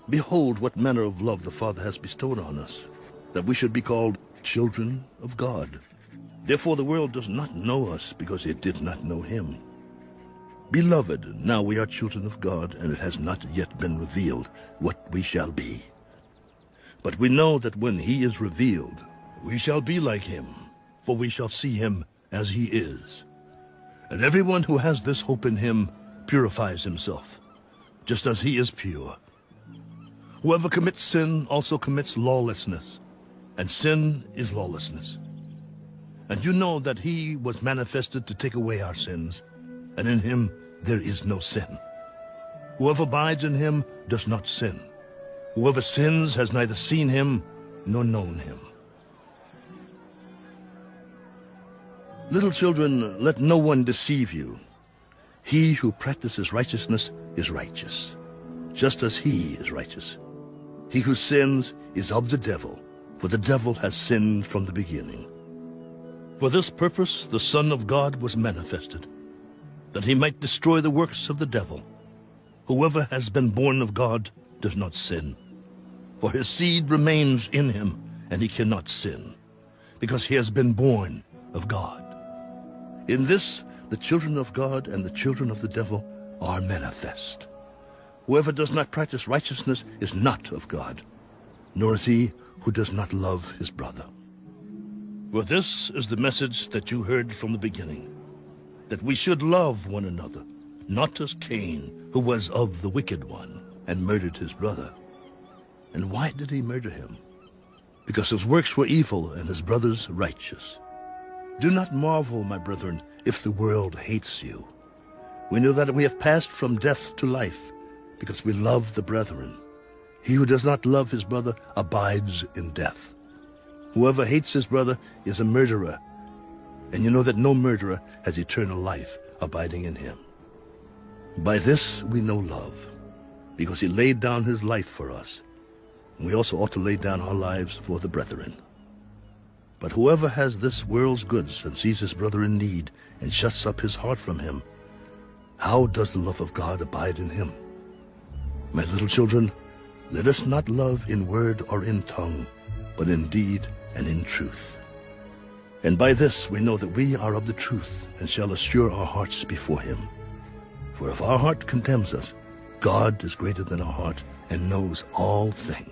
Behold what manner of love the Father has bestowed on us, that we should be called children of God. Therefore the world does not know us, because it did not know him. Beloved, now we are children of God, and it has not yet been revealed what we shall be. But we know that when he is revealed, we shall be like him, for we shall see him as he is. And everyone who has this hope in him purifies himself, just as he is pure. Whoever commits sin also commits lawlessness, and sin is lawlessness. And you know that he was manifested to take away our sins, and in him there is no sin. Whoever abides in him does not sin. Whoever sins has neither seen him nor known him. Little children, let no one deceive you. He who practices righteousness is righteous, just as he is righteous. He who sins is of the devil, for the devil has sinned from the beginning. For this purpose the Son of God was manifested, that he might destroy the works of the devil. Whoever has been born of God does not sin, for his seed remains in him, and he cannot sin, because he has been born of God. In this, the children of God and the children of the devil are manifest. Whoever does not practice righteousness is not of God, nor is he who does not love his brother. For this is the message that you heard from the beginning, that we should love one another, not as Cain, who was of the wicked one, and murdered his brother. And why did he murder him? Because his works were evil and his brother's righteous. Do not marvel, my brethren, if the world hates you. We know that we have passed from death to life, because we love the brethren. He who does not love his brother abides in death. Whoever hates his brother is a murderer, and you know that no murderer has eternal life abiding in him. By this we know love, because he laid down his life for us. We also ought to lay down our lives for the brethren. But whoever has this world's goods and sees his brother in need and shuts up his heart from him, how does the love of God abide in him? My little children, let us not love in word or in tongue, but in deed and in truth. And by this we know that we are of the truth, and shall assure our hearts before him. For if our heart condemns us, God is greater than our heart, and knows all things.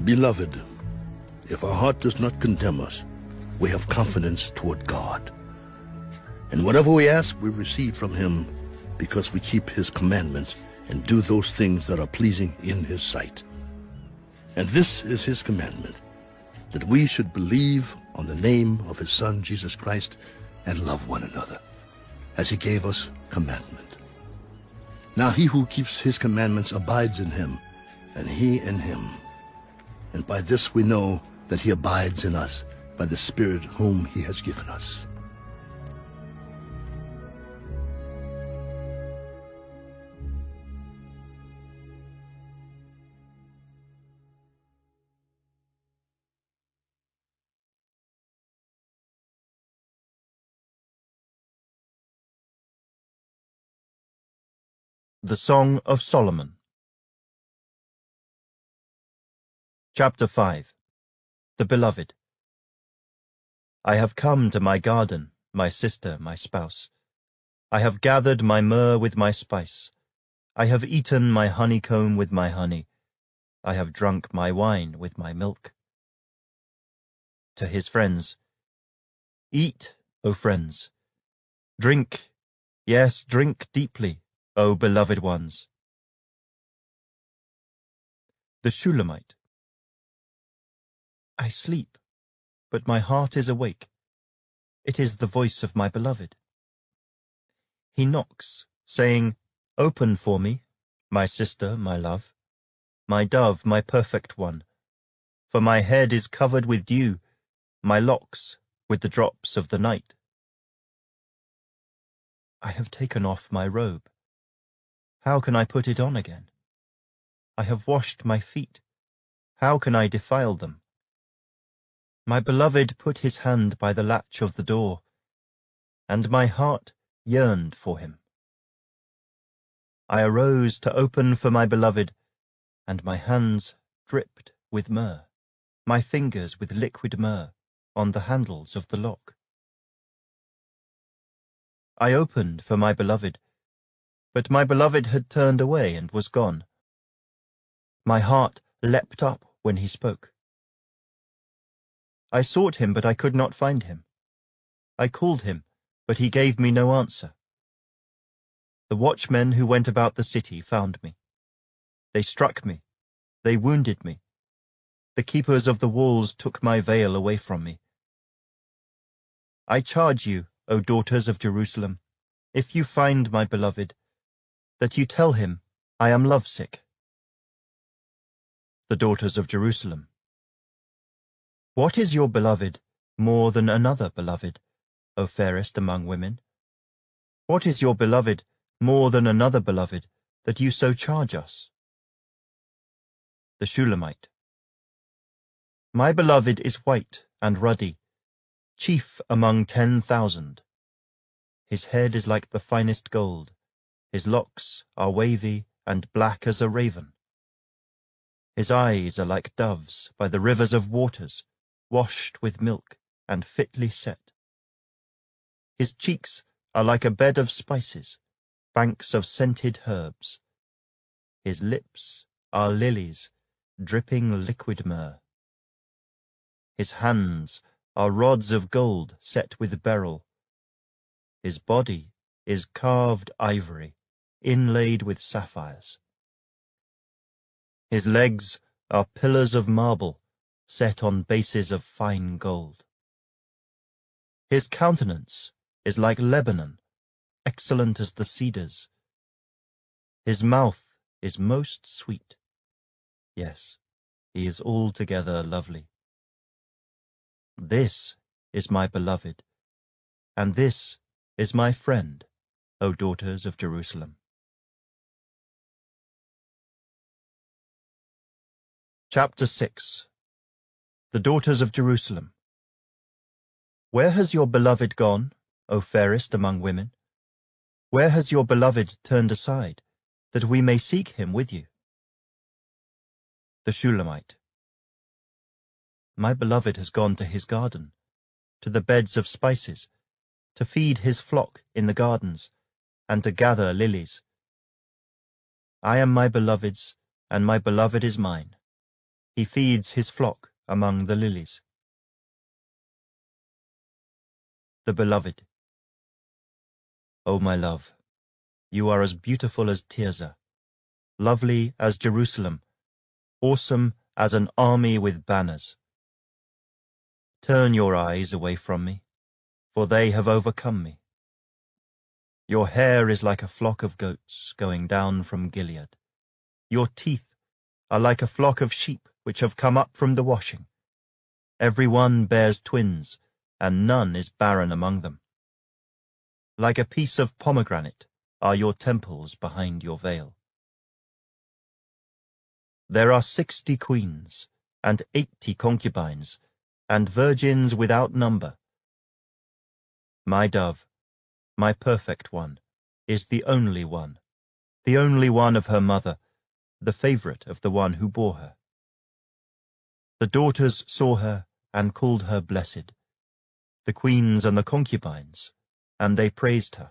Beloved, if our heart does not condemn us, we have confidence toward God. And whatever we ask, we receive from him, because we keep his commandments and do those things that are pleasing in his sight. And this is his commandment, that we should believe on the name of his Son, Jesus Christ, and love one another, as he gave us commandment. Now he who keeps his commandments abides in him, and he in him. And by this we know that he abides in us, by the Spirit whom he has given us. The Song of Solomon. Chapter 5. The Beloved. I have come to my garden, my sister, my spouse. I have gathered my myrrh with my spice. I have eaten my honeycomb with my honey. I have drunk my wine with my milk. To his friends. Eat, O friends. Drink, yes, drink deeply, O beloved ones. The Shulamite. I sleep, but my heart is awake. It is the voice of my beloved. He knocks, saying, Open for me, my sister, my love, my dove, my perfect one. For my head is covered with dew, my locks with the drops of the night. I have taken off my robe. How can I put it on again? I have washed my feet. How can I defile them? My beloved put his hand by the latch of the door, and my heart yearned for him. I arose to open for my beloved, and my hands dripped with myrrh, my fingers with liquid myrrh on the handles of the lock. I opened for my beloved, but my beloved had turned away and was gone. My heart leapt up when he spoke. I sought him, but I could not find him. I called him, but he gave me no answer. The watchmen who went about the city found me. They struck me. They wounded me. The keepers of the walls took my veil away from me. I charge you, O daughters of Jerusalem, if you find my beloved, that you tell him, I am lovesick. The daughters of Jerusalem. What is your beloved more than another beloved, O fairest among women? What is your beloved more than another beloved, that you so charge us? The Shulamite. My beloved is white and ruddy, chief among 10,000. His head is like the finest gold. His locks are wavy and black as a raven. His eyes are like doves by the rivers of waters, washed with milk and fitly set. His cheeks are like a bed of spices, banks of scented herbs. His lips are lilies, dripping liquid myrrh. His hands are rods of gold set with beryl. His body is carved ivory, inlaid with sapphires. His legs are pillars of marble, set on bases of fine gold. His countenance is like Lebanon, excellent as the cedars. His mouth is most sweet. Yes, he is altogether lovely. This is my beloved, and this is my friend, O daughters of Jerusalem. Chapter 6. The daughters of Jerusalem. Where has your beloved gone, O fairest among women? Where has your beloved turned aside, that we may seek him with you? The Shulamite. My beloved has gone to his garden, to the beds of spices, to feed his flock in the gardens, and to gather lilies. I am my beloved's, and my beloved is mine. He feeds his flock among the lilies. The Beloved. O my love, you are as beautiful as Tirzah, lovely as Jerusalem, awesome as an army with banners. Turn your eyes away from me, for they have overcome me. Your hair is like a flock of goats going down from Gilead. Your teeth are like a flock of sheep which have come up from the washing. Every one bears twins, and none is barren among them. Like a piece of pomegranate are your temples behind your veil. There are 60 queens, and 80 concubines, and virgins without number. My dove, my perfect one, is the only one of her mother, the favorite of the one who bore her. The daughters saw her and called her blessed, the queens and the concubines, and they praised her.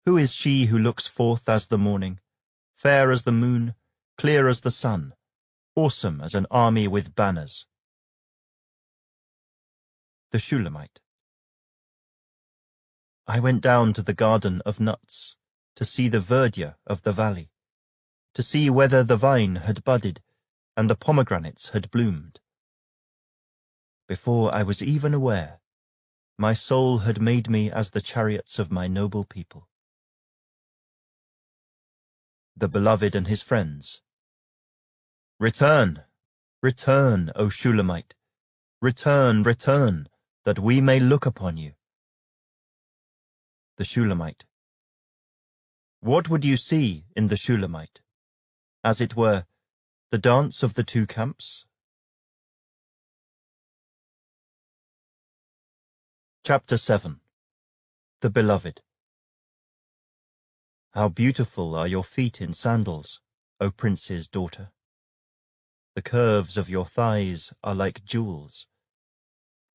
Who is she who looks forth as the morning, fair as the moon, clear as the sun, awesome as an army with banners? The Shulamite. I went down to the garden of nuts, to see the verdure of the valley, to see whether the vine had budded and the pomegranates had bloomed. Before I was even aware, my soul had made me as the chariots of my noble people. The Beloved and his friends. Return, return, O Shulamite, return, return, that we may look upon you. The Shulamite. What would you see in the Shulamite? As it were, the dance of the two camps? Chapter 7. The Beloved. How beautiful are your feet in sandals, O prince's daughter! The curves of your thighs are like jewels,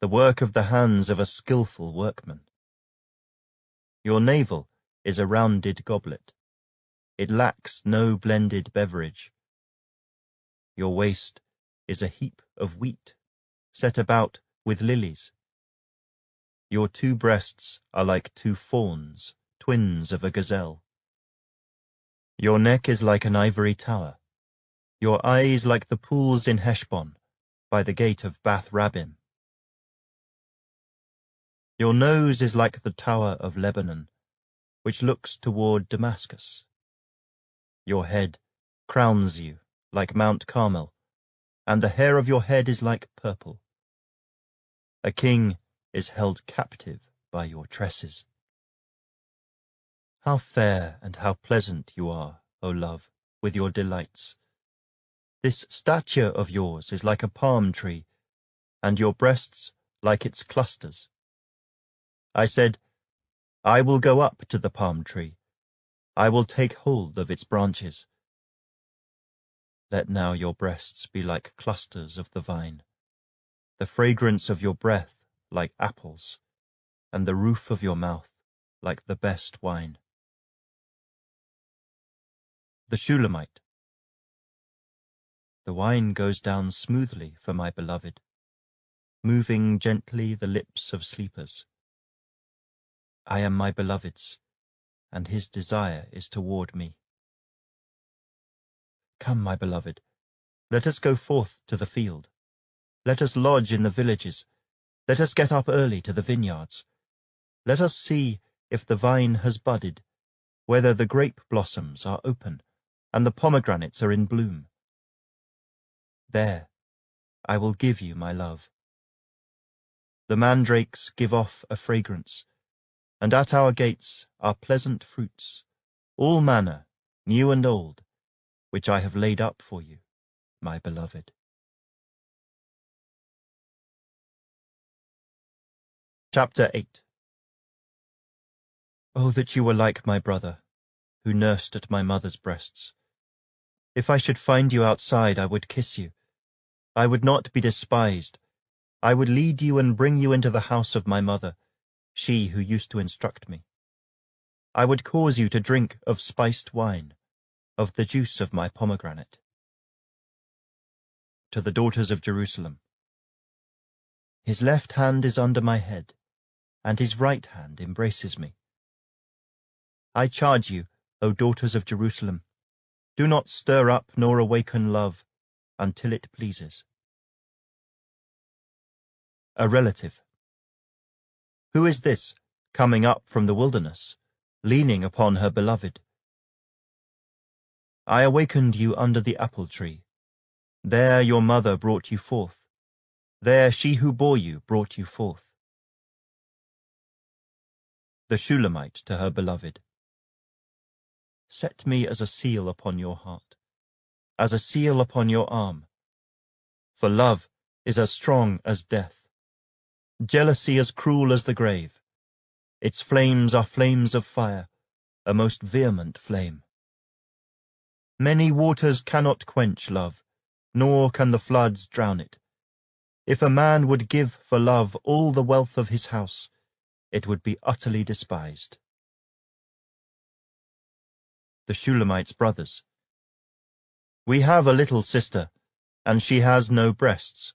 the work of the hands of a skillful workman. Your navel is a rounded goblet. It lacks no blended beverage. Your waist is a heap of wheat, set about with lilies. Your 2 breasts are like 2 fawns, twins of a gazelle. Your neck is like an ivory tower, your eyes like the pools in Heshbon, by the gate of Bath Rabbim. Your nose is like the tower of Lebanon, which looks toward Damascus. Your head crowns you like Mount Carmel, and the hair of your head is like purple. A king is held captive by your tresses. How fair and how pleasant you are, O love, with your delights. This stature of yours is like a palm tree, and your breasts like its clusters. I said, I will go up to the palm tree. I will take hold of its branches. Let now your breasts be like clusters of the vine, the fragrance of your breath like apples, and the roof of your mouth like the best wine. The Shulamite. The wine goes down smoothly for my beloved, moving gently the lips of sleepers. I am my beloved's, and his desire is toward me. Come, my beloved, let us go forth to the field. Let us lodge in the villages. Let us get up early to the vineyards. Let us see if the vine has budded, whether the grape blossoms are open, and the pomegranates are in bloom. There, I will give you my love. The mandrakes give off a fragrance, and at our gates are pleasant fruits, all manner, new and old, which I have laid up for you, my beloved. Chapter 8. Oh, that you were like my brother, who nursed at my mother's breasts. If I should find you outside, I would kiss you. I would not be despised. I would lead you and bring you into the house of my mother, she who used to instruct me. I would cause you to drink of spiced wine, of the juice of my pomegranate. To the daughters of Jerusalem. His left hand is under my head, and his right hand embraces me. I charge you, O daughters of Jerusalem, do not stir up nor awaken love until it pleases. A relative. Who is this, coming up from the wilderness, leaning upon her beloved? I awakened you under the apple tree. There your mother brought you forth. There she who bore you brought you forth. The Shulamite to her beloved. Set me as a seal upon your heart, as a seal upon your arm. For love is as strong as death, jealousy as cruel as the grave. Its flames are flames of fire, a most vehement flame. Many waters cannot quench love, nor can the floods drown it. If a man would give for love all the wealth of his house, it would be utterly despised. The Shulamite's brothers. We have a little sister, and she has no breasts.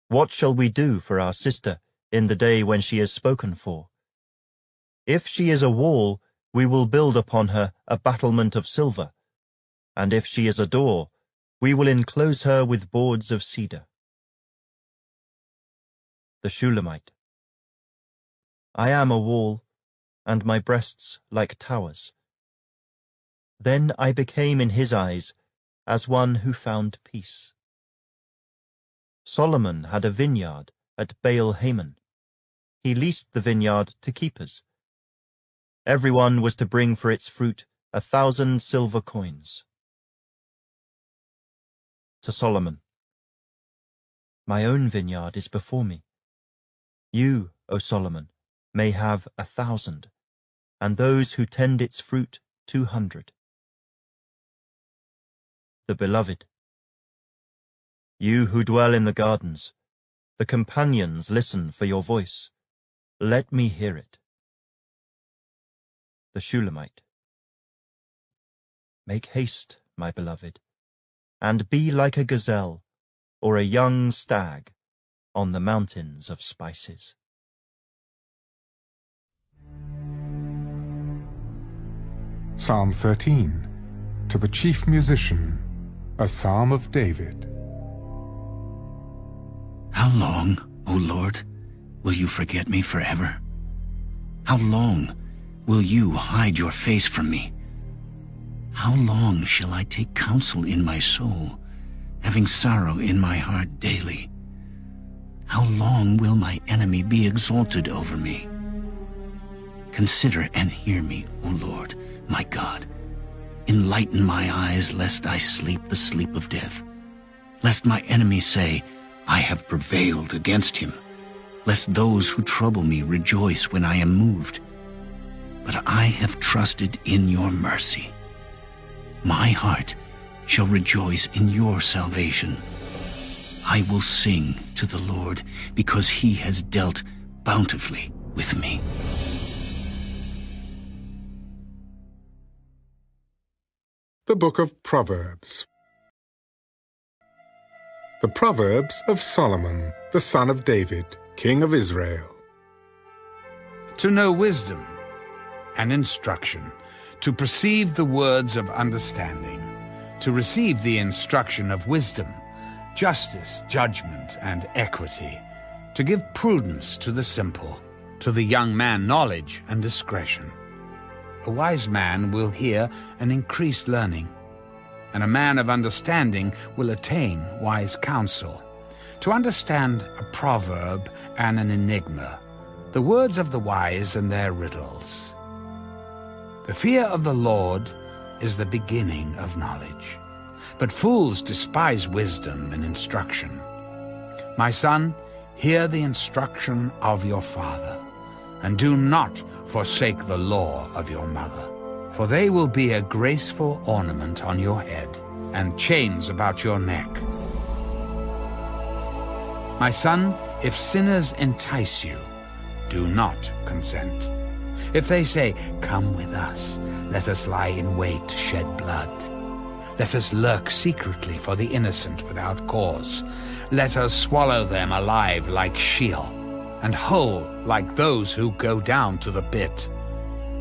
What shall we do for our sister in the day when she is spoken for? If she is a wall, we will build upon her a battlement of silver, and if she is a door, we will enclose her with boards of cedar. The Shulamite. I am a wall, and my breasts like towers. Then I became in his eyes as one who found peace. Solomon had a vineyard at Baal-Hamon. He leased the vineyard to keepers. Everyone was to bring for its fruit 1,000 silver coins. To Solomon. My own vineyard is before me. You, O Solomon, may have 1,000, and those who tend its fruit 200. The Beloved. You who dwell in the gardens, the companions listen for your voice. Let me hear it. The Shulamite. Make haste, my beloved, and be like a gazelle or a young stag on the mountains of spices. Psalm 13, to the chief musician, a psalm of David. How long, O Lord, will you forget me forever? How long will you hide your face from me? How long shall I take counsel in my soul, having sorrow in my heart daily? How long will my enemy be exalted over me? Consider and hear me, O Lord, my God. Enlighten my eyes, lest I sleep the sleep of death. Lest my enemies say, I have prevailed against him. Lest those who trouble me rejoice when I am moved. But I have trusted in your mercy. My heart shall rejoice in your salvation. I will sing to the Lord, because he has dealt bountifully with me. The Book of Proverbs. The Proverbs of Solomon, the son of David, king of Israel. To know wisdom and instruction, to perceive the words of understanding, to receive the instruction of wisdom, justice, judgment, and equity, to give prudence to the simple, to the young man knowledge and discretion. A wise man will hear and increase learning, and a man of understanding will attain wise counsel. To understand a proverb and an enigma, the words of the wise and their riddles. The fear of the Lord is the beginning of knowledge, but fools despise wisdom and instruction. My son, hear the instruction of your father, and do not forsake the law of your mother, for they will be a graceful ornament on your head and chains about your neck. My son, if sinners entice you, do not consent. If they say, come with us, let us lie in wait to shed blood. Let us lurk secretly for the innocent without cause. Let us swallow them alive like Sheol, and whole like those who go down to the pit.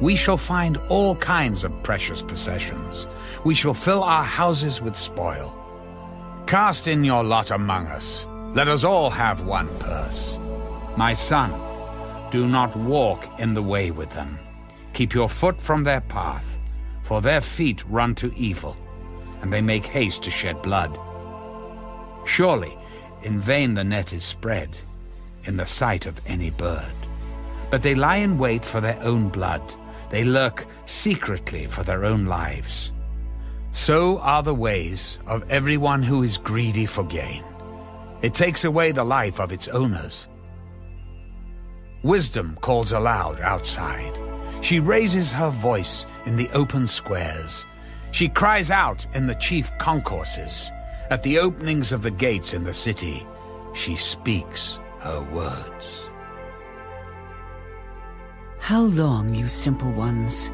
We shall find all kinds of precious possessions. We shall fill our houses with spoil. Cast in your lot among us. Let us all have one purse. My son, do not walk in the way with them. Keep your foot from their path, for their feet run to evil, and they make haste to shed blood. Surely, in vain the net is spread, in the sight of any bird. But they lie in wait for their own blood. They lurk secretly for their own lives. So are the ways of everyone who is greedy for gain. It takes away the life of its owners. Wisdom calls aloud outside. She raises her voice in the open squares. She cries out in the chief concourses. At the openings of the gates in the city, she speaks her words. How long, you simple ones,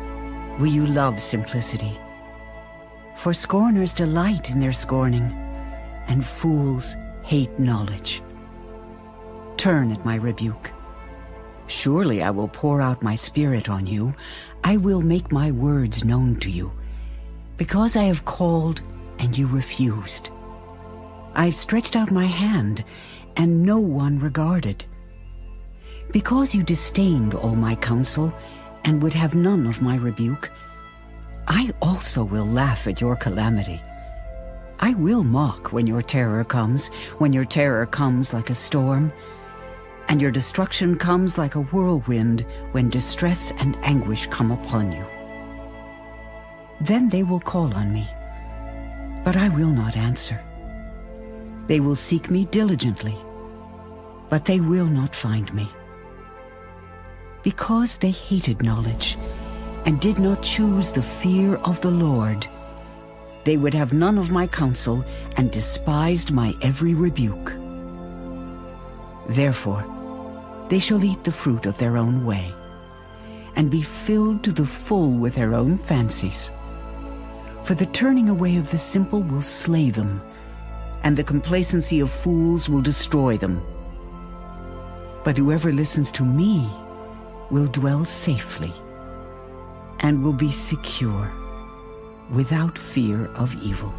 will you love simplicity? For scorners delight in their scorning, and fools hate knowledge. Turn at my rebuke. Surely I will pour out my spirit on you. I will make my words known to you. Because I have called and you refused. I have stretched out my hand and no one regarded. Because you disdained all my counsel and would have none of my rebuke, I also will laugh at your calamity. I will mock when your terror comes like a storm, and your destruction comes like a whirlwind when distress and anguish come upon you. Then they will call on me, but I will not answer. They will seek me diligently, but they will not find me. Because they hated knowledge and did not choose the fear of the Lord, they would have none of my counsel and despised my every rebuke. Therefore, they shall eat the fruit of their own way, and be filled to the full with their own fancies. For the turning away of the simple will slay them, and the complacency of fools will destroy them. But whoever listens to me will dwell safely, and will be secure, without fear of evil.